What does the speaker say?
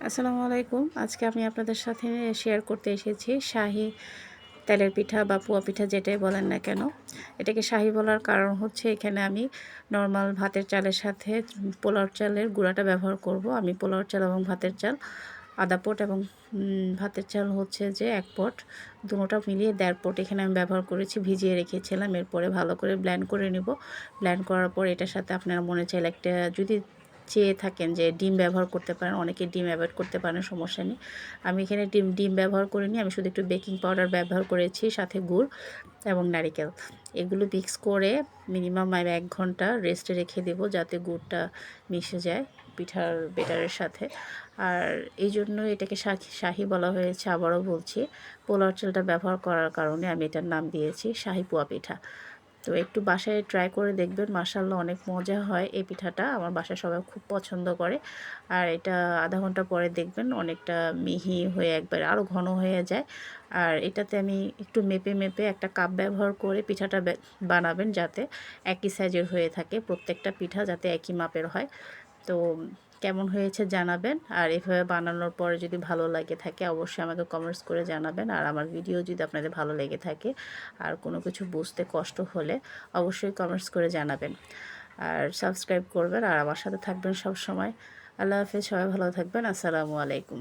আসসালামু আলাইকুম। আজকে আমি আপনাদের সাথে শেয়ার করতে এসেছি শাহী তেলের পিঠা বা পুয়া পিঠা যেটাই বলেন না কেন। এটাকে শাহী বলার কারণ হচ্ছে এখানে আমি নরমাল ভাতের চালের সাথে পোলাওর চালের গুঁড়াটা ব্যবহার করব। আমি পোলাওর চাল এবং ভাতের চাল আধা পট এবং ভাতের চাল হচ্ছে যে 1 পট, দুটোটা মিলিয়ে 1.5 পট এখানে আমি ব্যবহার করেছি। ভিজিয়ে রেখেছিলাম, এরপরে ভালো করে ব্লেন্ড করে নিব। ব্লেন্ড করার পর এটার সাথে আপনারা মনে চাইলে একটা যদি চেয়ে থাকেন যে ডিম ব্যবহার করতে পারেন, অনেকে ডিম অ্যাভয়েড করতে পারেন, সমস্যা নেই। আমি এখানে ডিম ব্যবহার করিনি, আমি শুধু একটু বেকিং পাউডার ব্যবহার করেছি, সাথে গুড় এবং নারিকেল। এগুলো মিক্স করে মিনিমাম আমি 1 ঘন্টা রেস্টে রেখে দেব যাতে গুড়টা মিশে যায় পিঠার বেটারের সাথে। আর এই জন্য এটাকে শাহী বলা হয়েছে। আবারও বলছি, পোলাওর চালটা ব্যবহার করার কারণে আমি এটার নাম দিয়েছি শাহী পোয়া পিঠা। তো একটু বাসায় ট্রাই করে দেখবেন, মাশাআল্লাহ অনেক মজা হয় এই পিঠাটা। আমার বাসায় সবাই খুব পছন্দ করে। আর এটা আধা ঘন্টা পরে দেখবেন অনেকটা মিহি হয়ে একবারে আরও ঘন হয়ে যায়। আর এটাতে আমি একটু মেপে একটা কাপ ব্যবহার করে পিঠাটা বানাবেন যাতে একই সাইজের হয়ে থাকে, প্রত্যেকটা পিঠা যাতে একই মাপের হয়। তো কেমন হয়েছে জানাবেন। আর এভাবে বানানোর পরে যদি ভালো লাগে থাকে অবশ্যই আমাকে কমেন্টস করে জানাবেন। আর আমার ভিডিও যদি আপনাদের ভালো লেগে থাকে আর কোনো কিছু বুঝতে কষ্ট হলে অবশ্যই কমেন্টস করে জানাবেন। আর সাবস্ক্রাইব করবেন আর আমার সাথে থাকবেন সব সময়। আল্লাহ হাফেজ, সবাই ভালো থাকবেন। আসসালামু আলাইকুম।